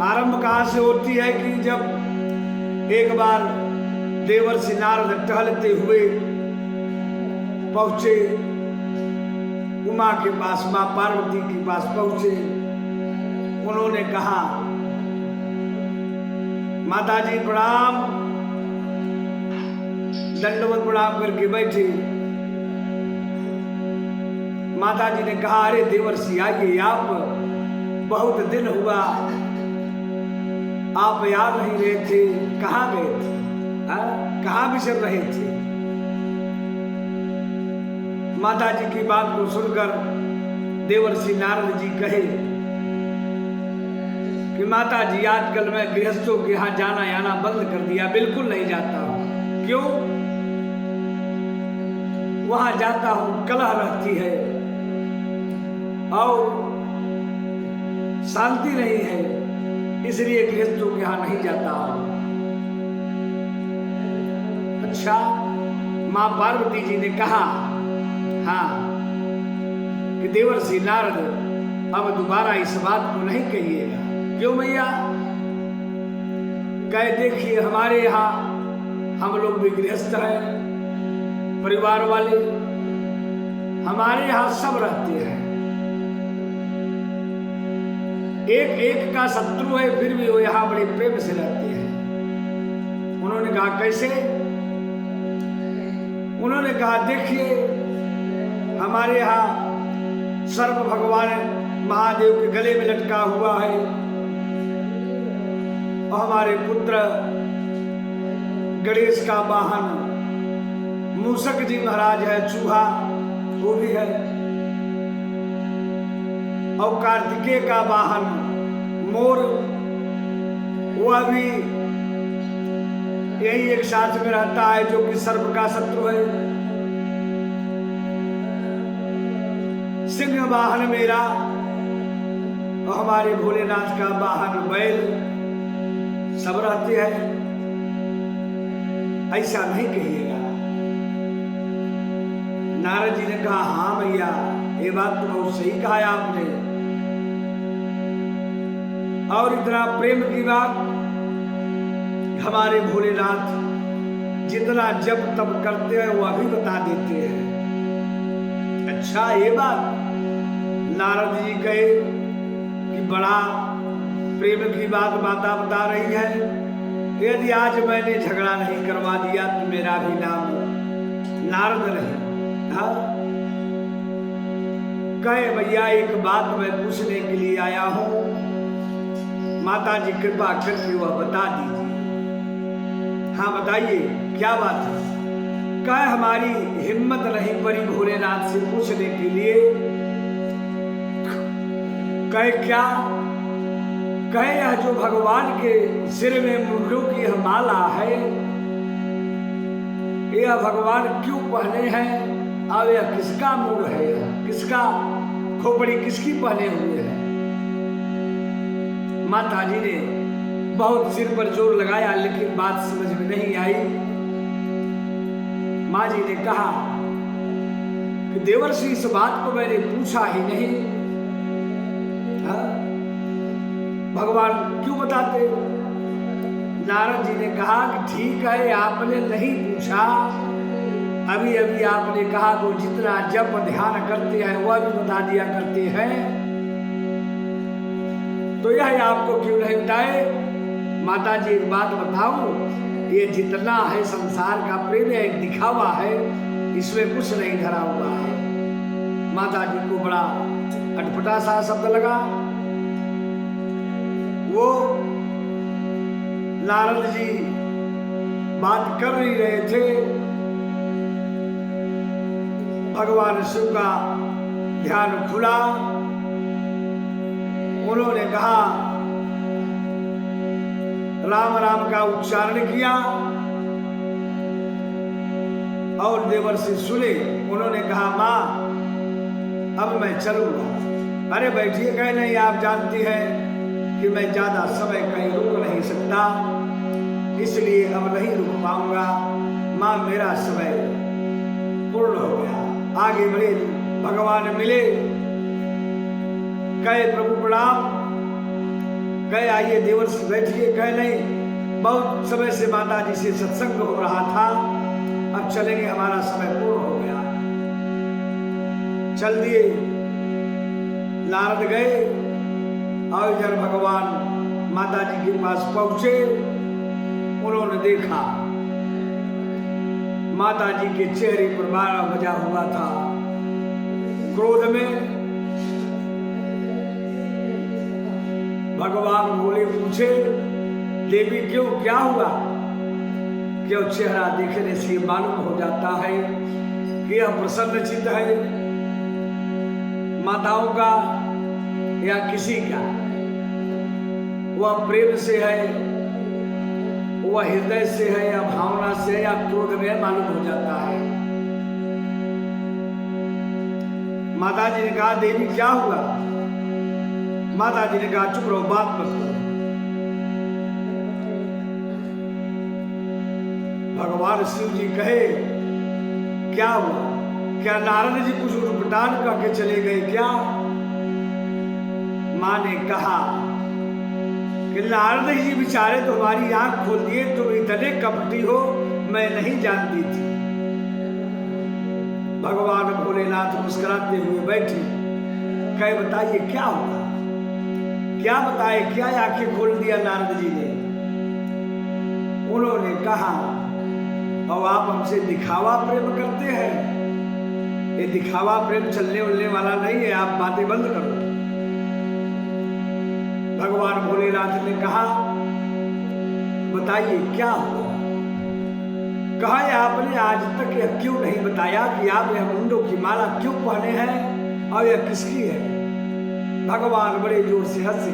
आरंभ कहाँ से होती है कि जब एक बार देवर्षि नारद टहलते हुए पहुंचे उमा के पास, मां पार्वती के पास पहुंचे। उन्होंने कहा, माता जी प्रणाम, दंडवत प्रणाम करके बैठे। माता जी ने कहा, अरे देवर्षि आइए, आप बहुत दिन हुआ, आप याद नहीं रहे थे, कहाँ गए थे, कहाँ विचर रहे थे। माता जी की बात को सुनकर देवर्षि नारद जी कहे कि माता जी आजकल मैं गृहस्थों के यहाँ जाना आना बंद कर दिया, बिल्कुल नहीं जाता हूं। क्यों? वहां जाता हूं कलह रहती है और शांति नहीं है, इसलिए गृहस्थों के यहाँ नहीं जाता हूं। अच्छा, मां पार्वती जी ने कहा, हाँ, कि देवर्षि नारद अब दोबारा इस बात को नहीं कहिएगा। क्यों भैया? कहे, देखिए हमारे यहाँ हम लोग भी गृहस्थ हैं, परिवार वाले, हमारे यहाँ सब रहते हैं, एक एक का शत्रु है, फिर भी वो यहाँ बड़े प्रेम से रहते हैं। उन्होंने कहा, कैसे? उन्होंने कहा, देखिए हमारे यहाँ सर्प भगवान महादेव के गले में लटका हुआ है और हमारे पुत्र गणेश का वाहन मूषक जी महाराज है, चूहा वो भी है, और कार्तिकेय का वाहन मोर, वह भी यही एक साथ में रहता है, जो कि सर्प का शत्रु है। सिंह वाहन मेरा और हमारे भोलेनाथ का वाहन बैल, सब रहते हैं। ऐसा नहीं कहिएगा। नारद जी ने कहा, हाँ भैया, ये बात तो बहुत सही कहा है आपने, और इतना प्रेम की बात, हमारे भोलेनाथ जितना जप तप करते हैं वह भी बता देते हैं। अच्छा, ये बात नारद जी कहे कि बड़ा प्रेम की बात माता बता रही है। यदि आज मैंने झगड़ा नहीं करवा दिया तो मेरा भी नाम नारद नहीं। कहे, भैया एक बात मैं पूछने के लिए आया हूं, माता जी कृपा करके वह बता दीजिए। हाँ बताइए, क्या बात है? कहे, हमारी हिम्मत नहीं पड़ी भोलेनाथ से पूछने के लिए। कहे, क्या? कहे, यह जो भगवान के सिर में मुंडों की यह माला है, यह भगवान क्यों पहने हैं, और यह किसका मुंड है, किसका खोपड़ी किसकी पहने हुए है? माता जी ने बहुत सिर पर जोर लगाया, लेकिन बात समझ में नहीं आई। माँ जी ने कहा कि देवर्षि इस बात को मैंने पूछा ही नहीं, भगवान क्यों बताते? नारद जी ने कहा कि ठीक है, आपने नहीं पूछा, अभी अभी आपने कहा कि जितना जप ध्यान करते हैं वह भी बता दिया करते हैं, तो यह आपको क्यों नहीं बताए? माता जी एक बात बताऊं, ये जितना है संसार का प्रेम है, एक दिखावा है, इसमें कुछ नहीं धरा हुआ है। माता जी को बड़ा अटपटा सा शब्द लगा। वो नारद जी बात कर ही रहे थे, भगवान शिव का ध्यान खुला। उन्होंने कहा, राम राम का उच्चारण किया और देवर्षि सुने। उन्होंने कहा, माँ अब मैं चलूंगा। अरे बैठिए। कहे, नहीं, आप जानती हैं कि मैं ज्यादा समय कहीं रुक नहीं सकता, इसलिए अब नहीं रुक पाऊंगा। माँ मेरा समय पूर्ण हो गया, आगे बढ़े। भगवान मिले, कहे प्रभु प्रणाम। कहे आइए देवर्षि बैठिए। कहे नहीं, बहुत समय से माता जी से सत्संग हो रहा था, अब चलेंगे, हमारा समय पूर्ण हो गया। चल दिए। नारद गए और इधर भगवान माता जी के पास पहुंचे। उन्होंने देखा माता जी के चेहरे पर बाड़ा बजा हुआ था। क्रोध में भगवान बोले, पूछे देवी क्यों, क्या हुआ? क्यों? चेहरा देखने से मालूम हो जाता है कि यह प्रसन्न चित्त है माताओं का या किसी का। वह प्रेम से है, वह हृदय से है या भावना से या क्रोध में, मालूम हो जाता है। माता जी ने कहा देवी क्या हुआ? माता जी ने कहा चुप रहो, बात मत करो। भगवान शिव जी कहे क्या हुआ? क्या नारद जी कुछ उटपटांग करके चले गए क्या? मां ने कहा कि नारद जी बेचारे तुम्हारी आंख खोल दिए, तुम इतने कपटी हो, मैं नहीं जानती थी। भगवान भोलेनाथ मुस्कुराते हुए बैठे। कहे बताइए क्या हुआ? क्या बताए, क्या आंखें खोल दिया नारद जी ने? उन्होंने कहा अब आप हमसे दिखावा प्रेम करते हैं, ये दिखावा प्रेम चलने उलने वाला नहीं है, आप बातें बंद करो। भगवान भोलेनाथ ने कहा बताइए क्या हुआ? कहा आपने आज तक यह क्यों नहीं बताया कि आप यह मुंडों की माला क्यों पहने हैं और यह किसकी है? भगवान बड़े जोर से हंसे।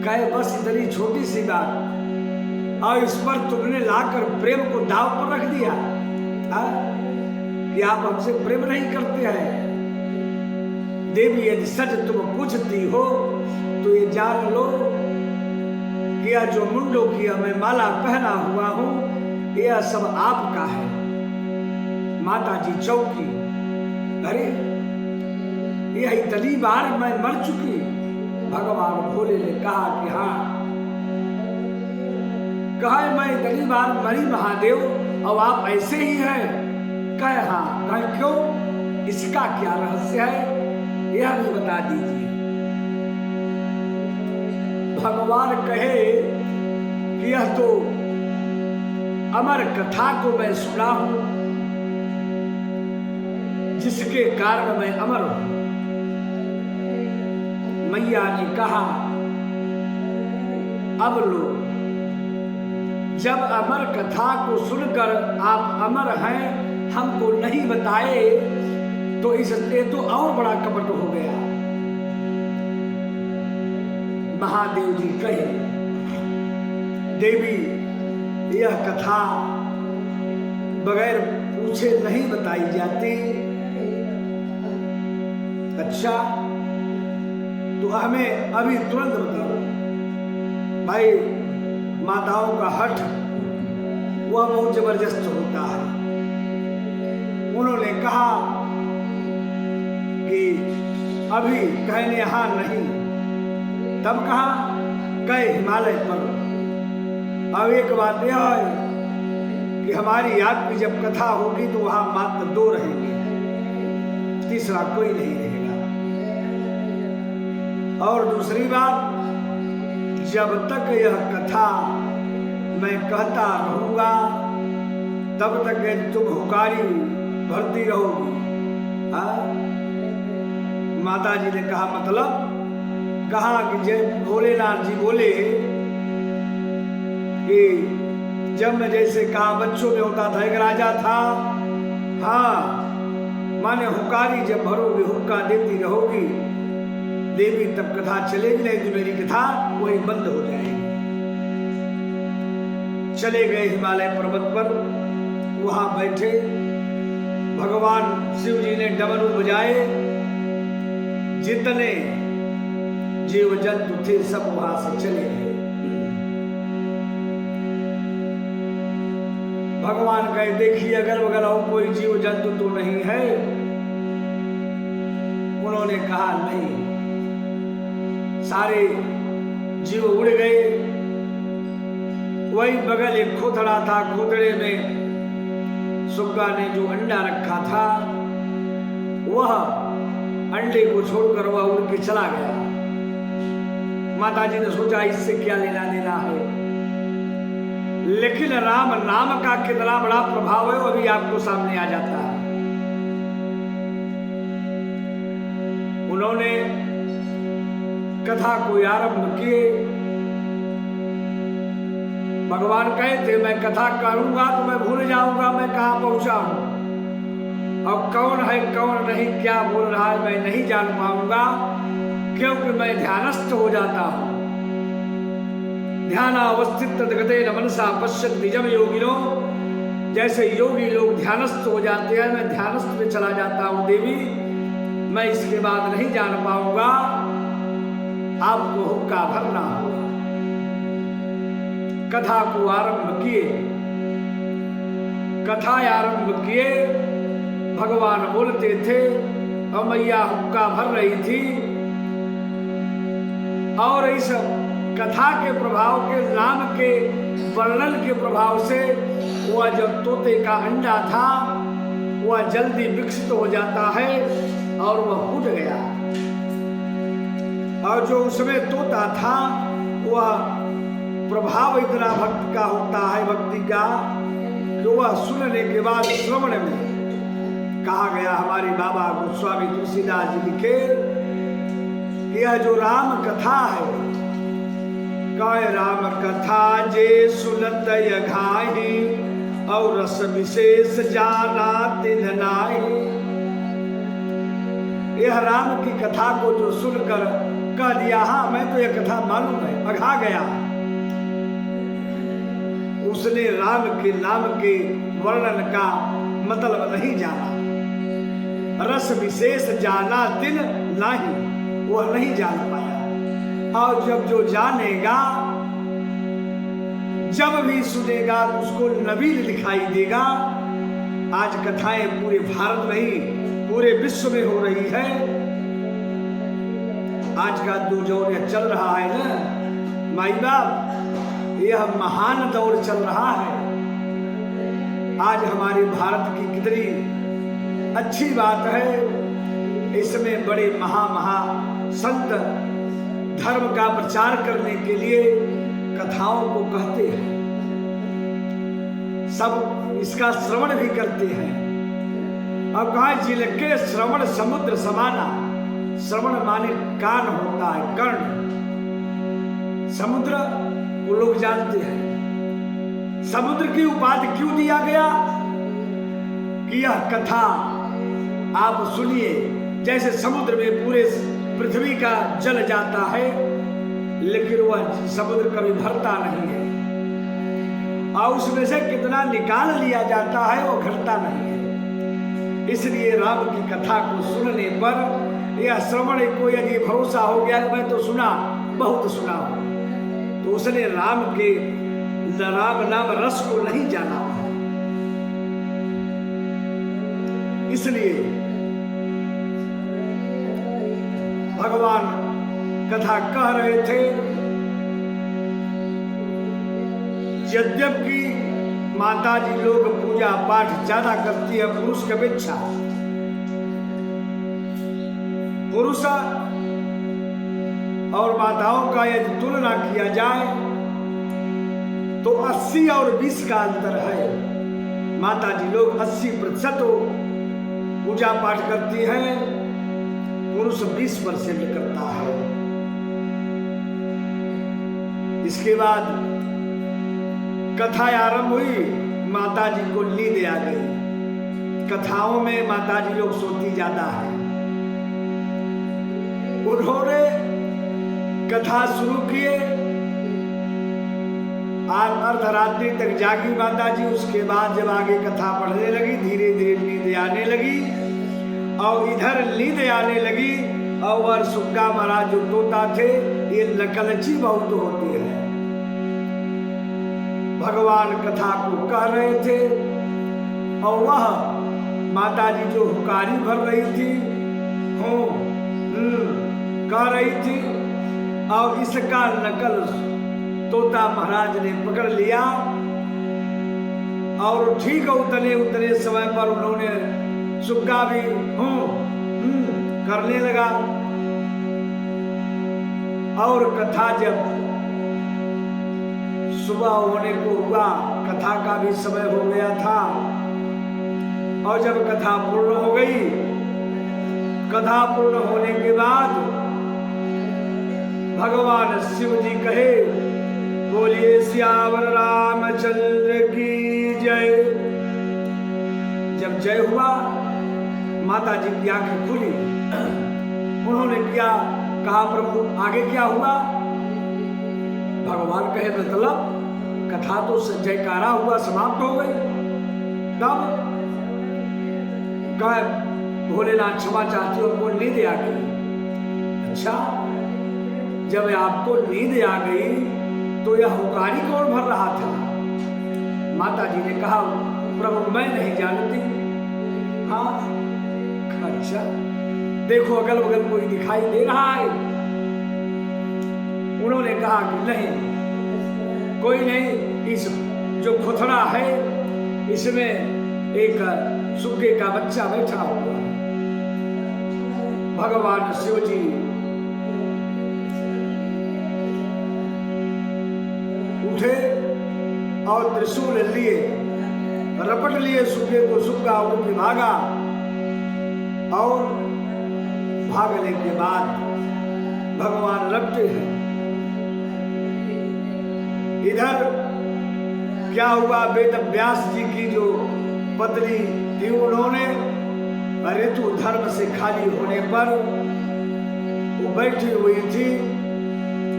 कहे बस इतनी छोटी सी बात और इस पर तुमने लाकर प्रेम को दाव पर रख दिया कि आप हमसे प्रेम नहीं करते हैं। देवी यदि सच तुम पूछती हो तो ये जान लो कि यह जो मुंडों की मैं माला पहना हुआ हूं यह सब आपका है। माता जी चौकी, अरे यह इतनी बार मैं मर चुकी। भगवान भोले ने कहा कि हाँ, कहा मैं इतनी बार मरी महादेव, अब आप ऐसे ही हैं? कहे हाँ। कहे क्यों, इसका क्या रहस्य है, यह भी बता दीजिए। भगवान कहे कि यह तो अमर कथा को मैं सुना हूं, जिसके कारण मैं अमर हूं। मैया ने कहा अब लो, जब अमर कथा को सुनकर आप अमर हैं, हमको नहीं बताए तो इसलिए तो और बड़ा कपट हो गया। महादेव जी कहे देवी यह कथा बगैर पूछे नहीं बताई जाती। अच्छा तो हमें अभी तुरंत बताओ। भाई माताओं का हठ वह बहुत जबरदस्त होता है। उन्होंने कहा कि अभी कहने यहां नहीं, तब कहा गए हिमालय पर। अब एक बात यह है कि हमारी याद की जब कथा होगी तो वहां मात्र 2 रहेंगे, तीसरा कोई नहीं रहेगा। और दूसरी बात, जब तक यह कथा मैं कहता रहूंगा तब तक तुम हुकारी भरती रहोगी। माता जी ने कहा मतलब? कहा कि जब भोलेनाथ जी बोले कि जब मैं जैसे कहा बच्चों में होता था, एक राजा था, हाँ माने हुकारी जब भरोगे, हुक्का देती रहोगी देवी, तब कथा चलेगी, नहीं तो मेरी कथा वही बंद हो जाएगी। चले गए हिमालय पर्वत पर, वहां बैठे। भगवान शिव जी ने डमरू बजाए, जितने जीव जंतु थे सब वहां से चले गए। भगवान कहे देखिए अगर बगल और कोई जीव जंतु तो नहीं है? उन्होंने कहा नहीं, सारे जीव उड़ गए। वही बगल एक खोतड़ा था, खोतड़े में सुग्गा ने जो अंडा रखा था वह अंडे को छोड़कर वह उड़ के चला गया। माताजी ने सोचा इससे क्या लेना देना है, लेकिन राम नाम का कितना बड़ा प्रभाव है वो अभी आपको सामने आ जाता है। उन्होंने कथा को आरंभ किए। भगवान कहे थे मैं कथा करूंगा तो मैं भूल जाऊंगा मैं कहां पहुंचा हूं, अब कौन है कौन नहीं क्या बोल रहा है मैं नहीं जान पाऊंगा, क्योंकि मैं ध्यानस्थ हो जाता हूं। ध्यानावस्थित तद्गतेन मनसा पश्यति निजम योगिनो, जैसे योगी लोग ध्यानस्थ हो जाते हैं मैं ध्यानस्थ में चला जाता हूं देवी, मैं इसके बाद नहीं जान पाऊंगा, आपको हुक्का भरना होगा। कथा को आरंभ किए। कथा आरंभ किए, भगवान बोलते थे और मैया हुक्का भर रही थी। और इस कथा के प्रभाव के नाम के वर्णन के प्रभाव से वह जो तोते का अंडा था वह जल्दी विकसित हो जाता है और वह फूट गया। और जो उसमें तोता था वह प्रभाव इतना भक्त का होता है, भक्ति का, कि वह सुनने के बाद श्रवण में कहा गया। हमारे बाबा गोस्वामी तुलसीदास जी लिखे यह जो राम कथा है, कहे राम कथा जे सुनत घाही और रस विशेष जाना तिन्ह नाहि। यह राम की कथा को जो सुनकर कह दिया हाँ मैं तो यह कथा मालूम है, अघा गया, उसने राम के नाम के वर्णन का मतलब नहीं जाना। रस विशेष जाना तिन नहीं, वह नहीं जान पाया। और जब जो जानेगा, जब भी सुनेगा तो उसको नवीन दिखाई देगा। आज कथाएं पूरे भारत में ही पूरे विश्व में हो रही है। आज का जो दौर चल रहा है ना माई बाप, यह महान दौर चल रहा है। आज हमारे भारत की कितनी अच्छी बात है, इसमें बड़े महा संत धर्म का प्रचार करने के लिए कथाओं को कहते हैं, सब इसका श्रवण भी करते हैं। और कहा जिल के श्रवण समुद्र समाना, श्रवण माने कान होता है, कर्ण। समुद्र वो लोग जानते हैं। समुद्र की उपाधि क्यों दिया गया कि यह कथा आप सुनिए। जैसे समुद्र में पूरे पृथ्वी का जल जाता है, लेकिन वह समुद्र कभी भरता नहीं है, और उसमें से कितना निकाल लिया जाता है वो घटता नहीं है। इसलिए राम की कथा को सुनने पर यह श्रवण को यदि भरोसा हो गया मैं तो सुना, बहुत सुना हो, तो उसने राम के राम नाम रस को नहीं जाना। इसलिए भगवान कथा कह रहे थे, यद्यपि माता जी लोग पूजा पाठ ज्यादा करती है पुरुष की अपेक्षा, पुरुष और माताओं का यदि तुलना किया जाए तो 80 और 20 का अंतर है। माता जी लोग 80% पूजा पाठ करती हैं, पुरुष 20% करता है। इसके बाद कथा आरंभ हुई, माता जी को नींद आ गई। कथाओं में माता जी लोग सोती ज्यादा है। उन्होंने कथा शुरू किए, अर्धरात्रि तक जागी माता जी। उसके बाद जब आगे कथा पढ़ने लगी, धीरे धीरे नींद आने लगी, और इधर नींद आने लगी। और सुग्गा महाराज जो तोता थे, ये नकलची बहुत होती है। भगवान कथा को कह रहे थे, और वह माता जी जो हुकारी भर रही थी, कह रही थी और इसका नकल तोता महाराज ने पकड़ लिया और ठीक उतने समय पर उन्होंने सुग्गा भी करने लगा। और कथा जब सुबह होने को हुआ, कथा का भी समय हो गया था, और जब कथा पूर्ण हो गई, कथा पूर्ण होने के बाद भगवान शिव जी कहे, बोलिए सियावर रामचंद्र की जय। जब जय हुआ, माता जी की आंखें खुली। उन्होंने क्या कहा, प्रभु आगे क्या हुआ? भगवान कहे, मतलब कथा तो जयकारा हुआ, समाप्त हो गई। तब कहे, भोलेनाथ क्षमा चाहती हो, उनको नींद आ गई। अच्छा, जब आपको नींद आ गई तो यह हुकारी कौन भर रहा था? माता जी ने कहा, प्रभु मैं नहीं जानती। हाँ, अच्छा, देखो अगल बगल कोई दिखाई दे रहा है? उन्होंने कहा कि नहीं, कोई नहीं, इस जो खोथड़ा है इसमें एक सुग्गे का बच्चा बैठा हुआ है। भगवान शिव जी उठे और त्रिशूल लिए, रपट लिए सुग्गे को, सुग्गा उड़ के भागा। और भागने के बाद भगवान रखते हैं। इधर क्या हुआ, वेद व्यास जी की जो पत्नी थी, उन्होंने ऋतु धर्म से खाली होने पर वो बैठी हुई थी।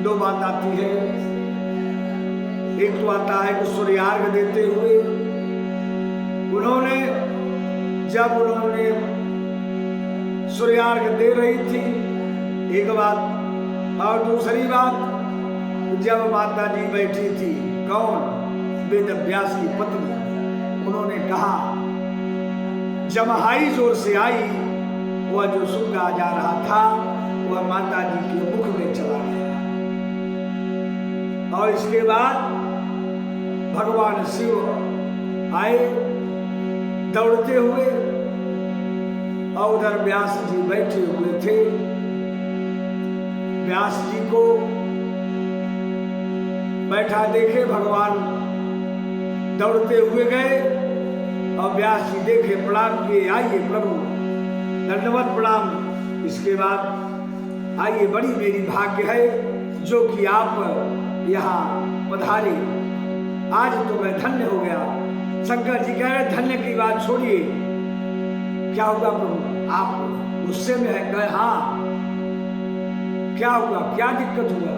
दो बात आती है, एक तो आता है कि सूर्यार्घ देते हुए जब उन्होंने सूर्यार्घ दे रही थी, एक बात, और दूसरी बात जब माता जी बैठी थी, कौन? वेद व्यास की पत्नी, उन्होंने कहा, जमहाई जोर से आई, वह जो सुग्गा जा रहा था वह माता जी के मुख में चला गया। और इसके बाद भगवान शिव आए दौड़ते हुए, और उधर व्यास जी बैठे हुए थे। व्यास जी को बैठा देखे भगवान दौड़ते हुए गए, और व्यास जी देखे, प्रणाम किए, आइए प्रभु, दंडवत प्रणाम। इसके बाद आइए, बड़ी मेरी भाग्य है जो कि आप यहाँ पधारे, आज तो मैं धन्य हो गया। शंकर जी कह रहे, धन्य की बात छोड़िए, क्या होगा प्रभु, आप गुस्से में है? कहे, हाँ, क्या हुआ, क्या दिक्कत हुआ?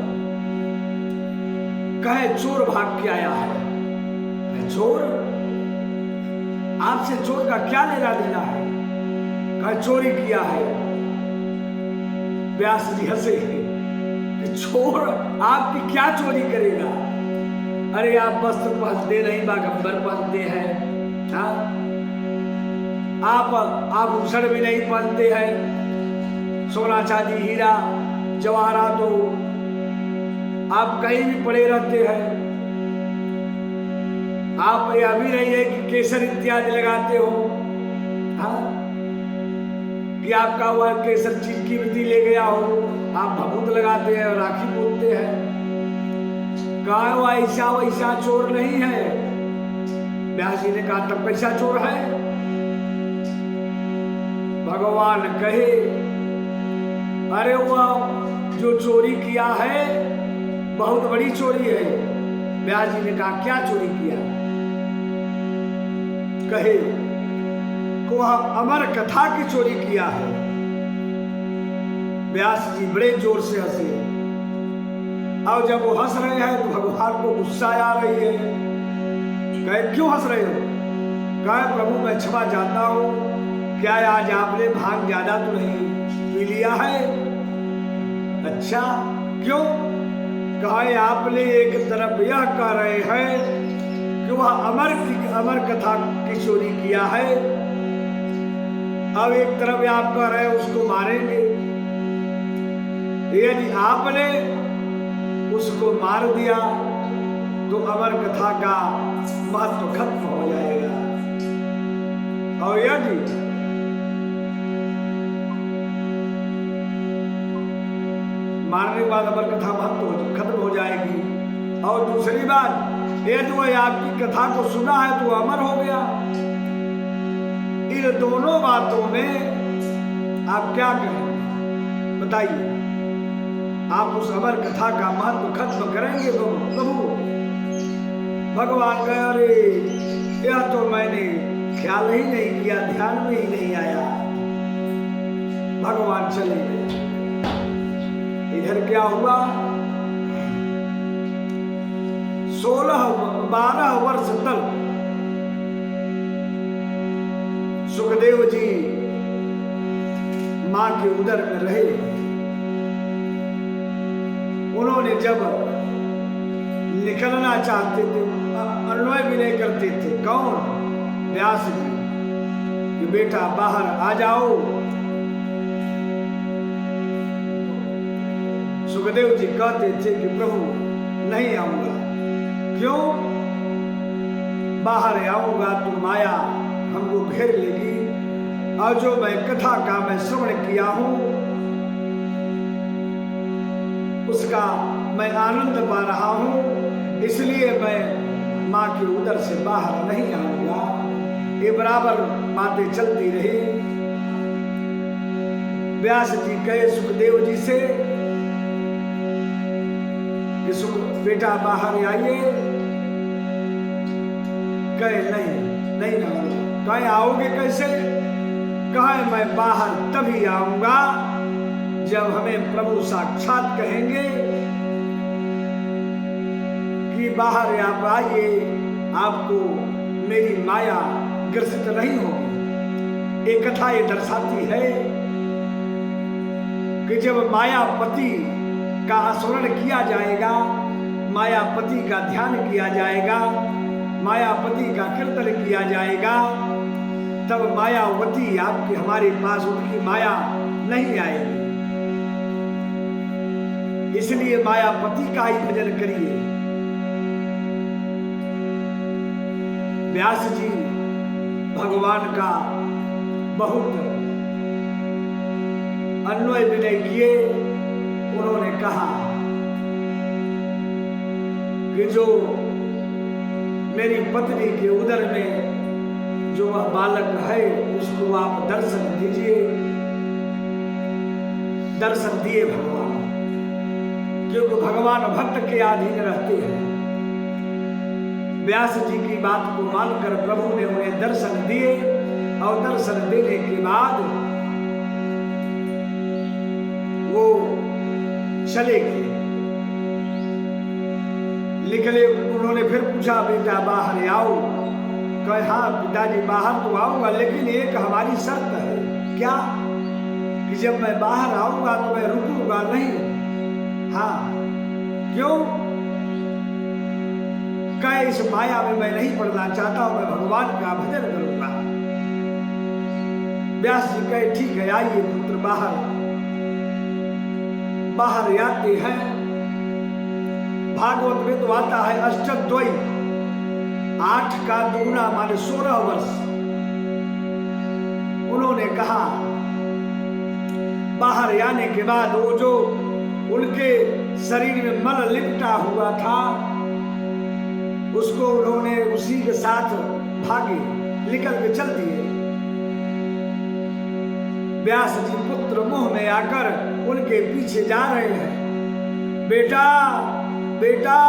कहे, चोर भाग के आया है। चोर? आपसे चोर का क्या लेना देना है? कहे, चोरी किया है। व्यास जी हंसे कि चोर आपकी क्या चोरी करेगा? अरे आप वस्त्र पहनते नहीं, बागंबर पहनते हैं। हाँ, आप आभूषण भी नहीं पहनते हैं, सोना चांदी हीरा जवाहरात तो आप कहीं भी पड़े रहते हैं। आप यह भी नहीं है कि केसर इत्यादि लगाते हो, हाँ, कि आपका वह केसर चीज की वृद्धि ले गया हो, आप भभूत लगाते हैं और राखी बोलते हैं। कहा वो ऐसा वैसा चोर नहीं है। व्यास जी ने कहा, तब कैसा चोर है? भगवान कहे, अरे वह जो चोरी किया है बहुत बड़ी चोरी है। व्यास जी ने कहा, क्या चोरी किया? कहे, को वह अमर कथा की चोरी किया है। व्यास जी बड़े जोर से हंसे, और जब वो हंस रहे हैं तो भगवान को गुस्सा आ रही है। कहे, क्यों हंस रहे हो? कहे, प्रभु मैं क्षमा चाहता हूं, क्या आज आपने भांग ज्यादा तो नहीं पी लिया है? अच्छा, क्यों? कहे, आपने एक तरफ यह कह रहे हैं कि वह अमर कथा की चोरी किया है, अब एक तरफ आप कह रहे हैं उसको मारेंगे। यदि आपने उसको मार दिया तो अमर कथा का महत्व खत्म हो जाएगा। और यदि मारने के बाद अमर कथा महत्व खत्म हो जाएगी। और दूसरी बात, यदि वह आपकी कथा को सुना है तो अमर हो गया। इन दोनों बातों में आप क्या करेंगे बताइए? आप उस अमर कथा का महत्व खत्म करेंगे प्रभु? भगवान कहे अरे यह तो मैंने ख्याल ही नहीं किया, ध्यान में ही नहीं आया। भगवान चले गए। इधर क्या हुआ? 12 वर्ष तक सुखदेव जी मां के उदर में रहे। उन्होंने जब निकलना चाहते थे, अन्वय भी नहीं करते थे। कौन? व्यास जी कि बेटा बाहर आ जाओ। सुखदेव जी कहते थे कि प्रभु नहीं आऊंगा। क्यों? बाहर आऊंगा तो माया हमको घेर लेगी, और जो मैं कथा का मैं श्रवण किया हूं उसका मैं आनंद पा रहा हूं, इसलिए मैं मां के उदर से बाहर नहीं आऊंगा। ये बराबर बातें चलती रही। व्यास जी कहे सुखदेव जी से कि सुख बेटा बाहर आइए। कहे नहीं आऊंगा। कहे आओगे कैसे? कहे मैं बाहर तभी आऊंगा जब हमें प्रभु साक्षात कहेंगे कि बाहर आप आइए, आपको मेरी माया ग्रसित नहीं होगी। एक कथा ये दर्शाती है कि जब मायापति का स्मरण किया जाएगा, मायापति का ध्यान किया जाएगा, मायापति का कीर्तन किया जाएगा, तब मायावती आपके हमारे पास उनकी माया नहीं आएगी। इसलिए मायापति का ही भजन करिए। व्यास जी भगवान का बहुत अन्वय विनय किए। उन्होंने कहा कि जो मेरी पत्नी के उदर में जो वह बालक है उसको आप दर्शन दीजिए। दर्शन दिए भगवान, क्योंकि भगवान भक्त के अधीन रहते हैं। व्यास जी की बात को मानकर प्रभु ने उन्हें दर्शन दिए, और दर्शन देने के बाद वो चले गए। निकले, उन्होंने फिर पूछा बेटा बाहर आओ। कहे हाँ पिताजी बाहर तो आऊंगा, लेकिन एक हमारी शर्त है। क्या? कि जब मैं बाहर आऊंगा तो मैं रुकूंगा नहीं। हाँ क्यों? कहे इस माया में मैं नहीं पड़ना चाहता हूं, मैं भगवान का भजन करूंगा। व्यास जी कहे ठीक है आइए पुत्र बाहर आते हैं। भागवत में तो आता है अष्टद्वय, 8 का दुगुना माने 16 वर्ष। उन्होंने कहा बाहर आने के बाद वो जो उनके शरीर में मल लिपटा हुआ था उसको उन्होंने उसी के साथ भागे, निकल के चल दिए। व्यास जी पुत्र मोह में आकर उनके पीछे जा रहे हैं। बेटा बेटा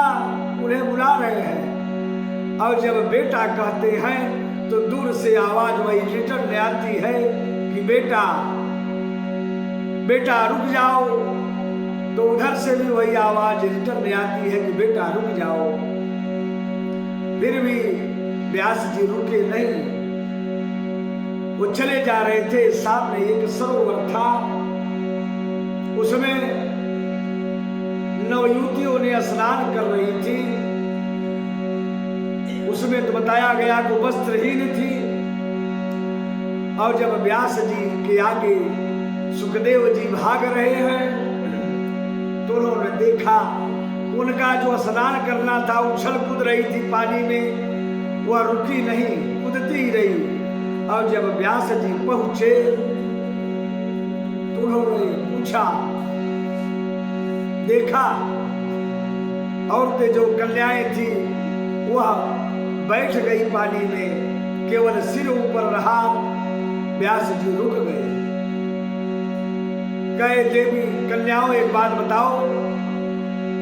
उन्हें बुला रहे हैं, और जब बेटा कहते हैं तो दूर से आवाज वही रिटर्न आती है कि बेटा बेटा रुक जाओ। तो उधर से भी वही आवाज रिटर्न आती है कि बेटा रुक जाओ। फिर भी व्यास जी रुके नहीं, वो चले जा रहे थे। सामने एक सरोवर था, उसमें नवयुवतियों ने स्नान कर रही थी। उसमें तो बताया गया कि वस्त्रहीन थी। और जब व्यास जी के आगे सुखदेव जी भाग रहे हैं तो उन्होंने देखा उनका जो स्नान करना था, उछल कूद रही थी पानी में, वह रुकी नहीं, कूदती ही रही। और जब व्यास जी पहुंचे तो उन्होंने पूछा, देखा औरतें जो कन्याएं थी वह बैठ गई पानी में, केवल सिर ऊपर रहा। व्यास जी रुक गए, कहे देवी कन्याओं एक बात बताओ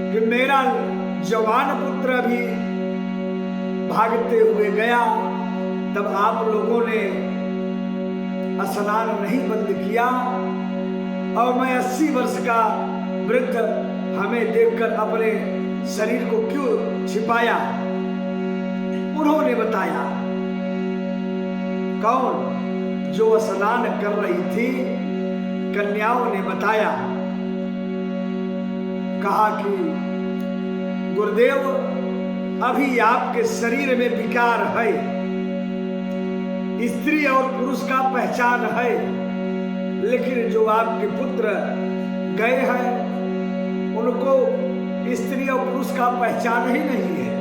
कि मेरा जवान पुत्र भी भागते हुए गया, तब आप लोगों ने स्नान नहीं बंद किया, और मैं 80 वर्ष का वृद्ध हमें देखकर अपने शरीर को क्यों छिपाया? उन्होंने बताया। कौन? जो स्नान कर रही थी कन्याओं ने बताया। कहा कि गुरुदेव, अभी आपके शरीर में विकार है, स्त्री और पुरुष का पहचान है, लेकिन जो आपके पुत्र गए हैं उनको स्त्री और पुरुष का पहचान ही नहीं है।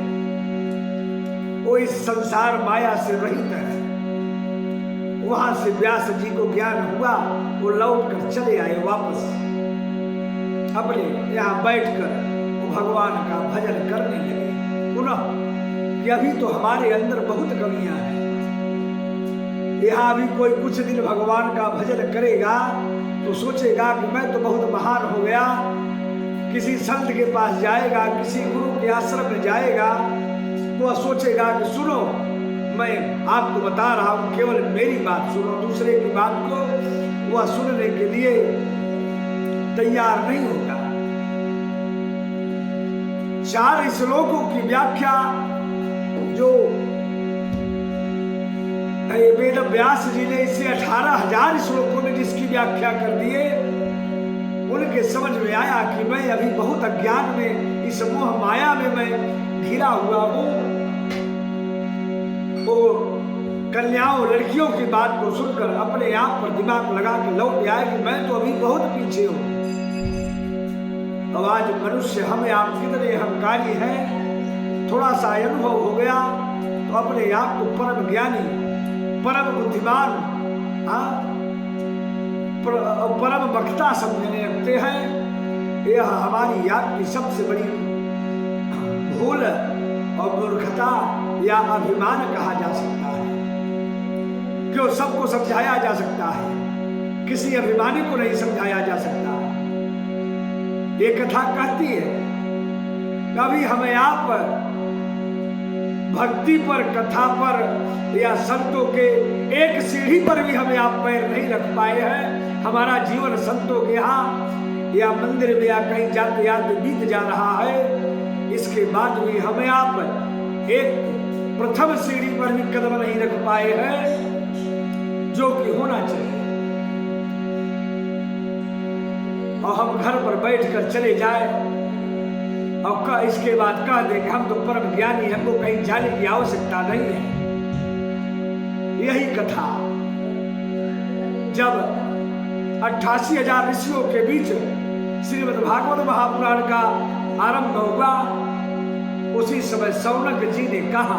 वो इस संसार माया से रहित है। वहां से व्यास जी को ज्ञान हुआ, वो लौट कर चले आए वापस अपने यहाँ बैठकर वो भगवान का भजन करने लगे पुनः कि अभी तो हमारे अंदर बहुत कमियां हैं। यहाँ अभी कोई कुछ दिन भगवान का भजन करेगा तो सोचेगा कि मैं तो बहुत महान हो गया, किसी संत के पास जाएगा, किसी गुरु के आश्रम में जाएगा तो वह सोचेगा कि सुनो, मैं आपको बता रहा हूं, केवल मेरी बात सुनो, दूसरे की बात को वह सुनने के लिए तैयार नहीं होगा। 4 श्लोकों की व्याख्या जो वेद व्यास जी ने इसे 18,000 श्लोकों में जिसकी व्याख्या कर दिए, उनके समझ में आया कि मैं अभी बहुत अज्ञान में, इस मोह माया में मैं घिरा हुआ हूं। वो कन्याओं लड़कियों की बात को सुनकर अपने आप पर दिमाग लगा के लौट आए कि मैं तो अभी बहुत पीछे हूं। अब आज मनुष्य हमें आप कितने अहंकारी हैं, थोड़ा सा अनुभव हो गया तो अपने आप को परम ज्ञानी, परम बुद्धिमान, परम वक्ता समझने लगते हैं। यह हमारी याद की सबसे बड़ी भूल और मूर्खता या अभिमान कहा जा सकता है। क्यों सबको समझाया जा सकता है, किसी अभिमानी को नहीं समझाया जा सकता। ये कथा कहती है कभी हमें आप भक्ति पर, कथा पर या संतों के एक सीढ़ी पर भी हमें आप पैर नहीं रख पाए हैं। हमारा जीवन संतों के यहाँ या मंदिर में या कहीं जाते जाते बीत जा रहा है, इसके बाद भी हमें आप एक प्रथम सीढ़ी पर भी कदम नहीं रख पाए हैं, जो कि होना चाहिए। और हम घर पर बैठकर चले जाए और इसके बाद कह दे कि हम तो परम ज्ञानी, हमको कहीं जाने की आवश्यकता नहीं है। यही कथा जब 88,000 ऋषियों के बीच श्रीमद् भागवत महापुराण का आरंभ हुआ, उसी समय शौनक जी ने कहा